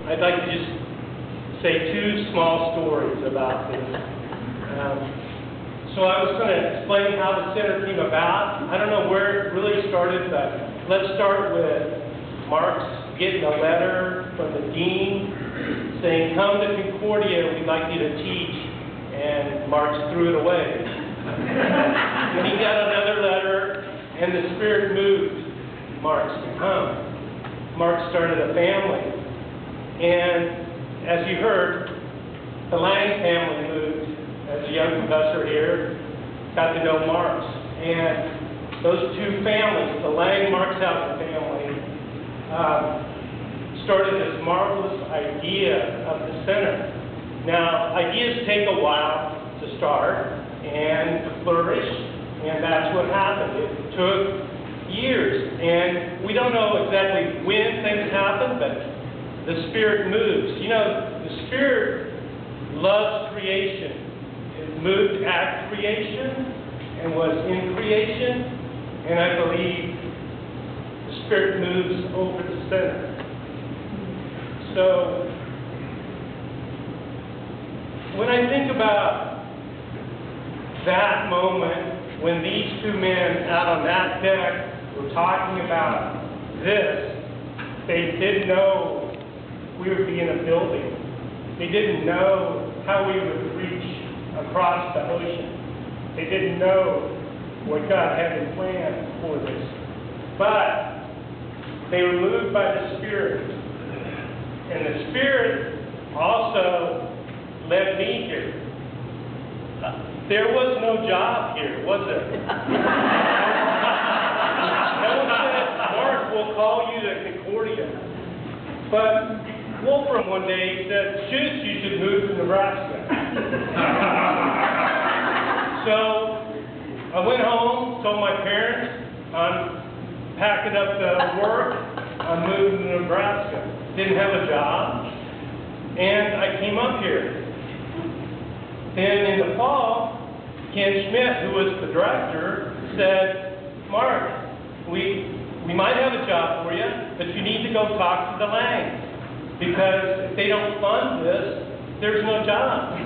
I'd like to just say two small stories about this. So I was going to explain how the center came about. I don't know where it really started, but let's start with Marx getting a letter from the dean saying, "Come to Concordia, we'd like you to teach." And Marx threw it away. And he got another letter, and the Spirit moved Marx to come. Marx started a family. And as you heard, the Lang family moved as a young professor here, got to know Marx. And those two families, the Lang-Marxhausen family, started this marvelous idea of the center. Now, ideas take a while to start and to flourish, and that's what happened. It took years, and we don't know exactly when things happen, but the Spirit moves. You know, the Spirit loves creation. It moved at creation and was in creation, and I believe the Spirit moves over the center. So, when I think about that moment when these two men out on that deck were talking about this, they didn't know we would be in a building. They didn't know how we would reach across the ocean. They didn't know what God had in plan for this. But they were moved by the Spirit. And the Spirit also led me here. There was no job here, was there? No one said, "Mark, we'll call you to Concordia." But Wolfram one day said, "Schutz, you should move to Nebraska." So I went home, told my parents, I'm packing up the work, I'm moving to Nebraska. Didn't have a job, and I came up here. Then in the fall, Ken Schmidt, who was the director, said, "Mark, we might have a job for you, but you need to go talk to the Langs, because if they don't fund this, there's no job."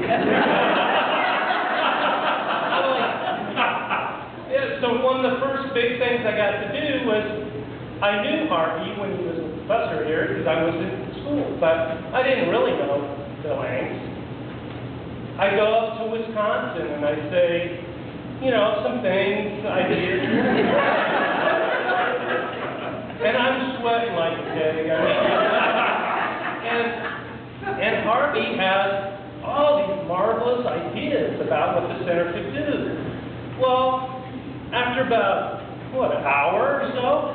Yeah, so one of the first big things I got to do was, I knew Harvey when he was a professor here, because I was in school, but I didn't really know the Langs. I go up to Wisconsin and I say, you know, some things, ideas. And I'm sweating like a pig. And Harvey has all these marvelous ideas about what the center could do. Well, after about, an hour or so,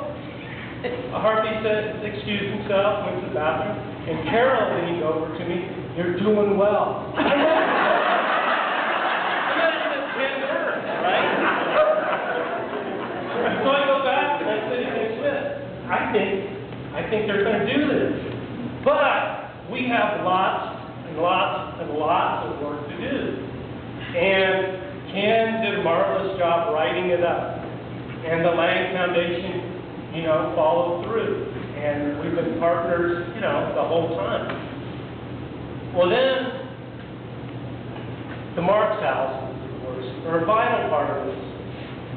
Harvey said, excused himself, went to the bathroom, and Carol leaned over to me, "You're doing well." So I go back and I say to Ken Schmidt, I think they're going to do this. But we have lots and lots and lots of work to do. And Ken did a marvelous job writing it up. And the Lang Foundation, followed through. And we've been partners, the whole time. Well then, the Marxhausens, of course, are a vital part of this.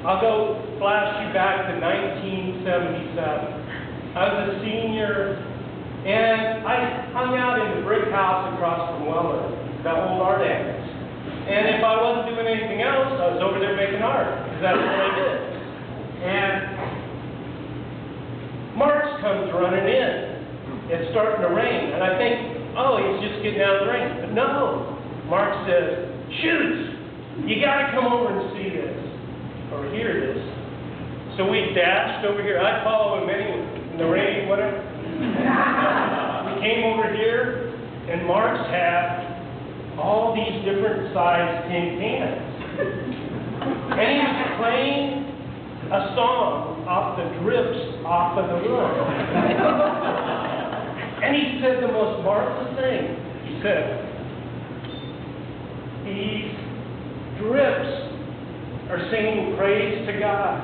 I'll go flash you back to 1977. I was a senior, and I hung out in the brick house across from Weller, that old art annex. And if I wasn't doing anything else, I was over there making art, because that's what I did. And Marx comes running in. It's starting to rain, and I think, oh, he's just getting out of the rain. But no, Marx says, "Schutz, you got to come over and see this, or hear this." So we dashed over here. I follow him anyway, in the rain, whatever. We came over here, and Marx had all these different sized tin cans. And he was playing a song off the drips off of the roof. And he said the most marvelous thing. He said, "These drips are singing praise to God."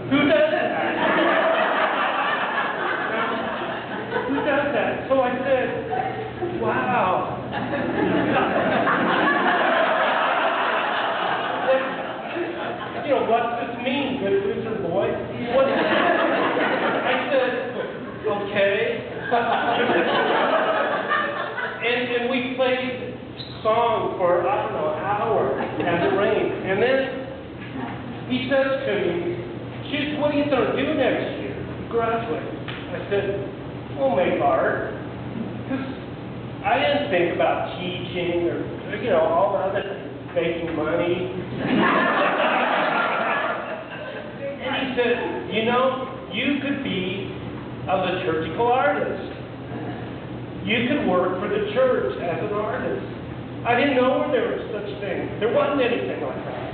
Who does that? Who does that? So I said, wow. What's this mean, good loser boy? I said, okay. and we played song for, I don't know, an hour as it rained. And then he says to me, "Kids, what are you going to do next year? Graduate." I said, "We'll make art." Because I didn't think about teaching or, all the other things, making money. And he said, you could be a liturgical artist. You could work for the church as an artist. I didn't know there was such thing. There wasn't anything like that.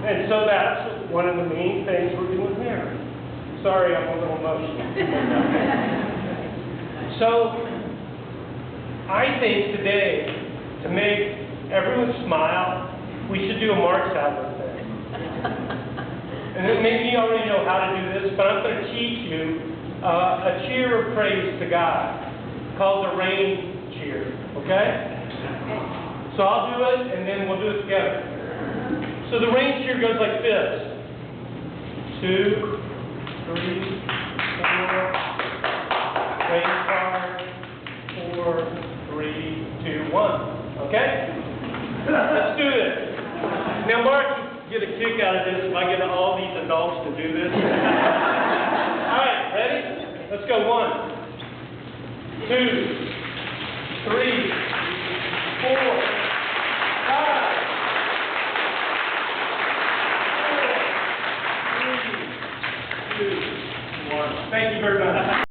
And so that's one of the main things we're doing here. Sorry, I'm a little emotional. So, I think today, to make everyone smile, we should do a Marxhausen thing. And then maybe you already know how to do this, but I'm going to teach you a cheer of praise to God called the rain cheer, okay? So I'll do it, and then we'll do it together. So the rain cheer goes like this. 2, 3, 4, rain card, 4, 3, 2, 1. Okay? Let's do this. Now, Mark will get a kick out of this if I get all these adults to do this. All right, ready? Let's go. 1, 2, 3, 4, 5, 4, 3, 2, 1. Thank you very much.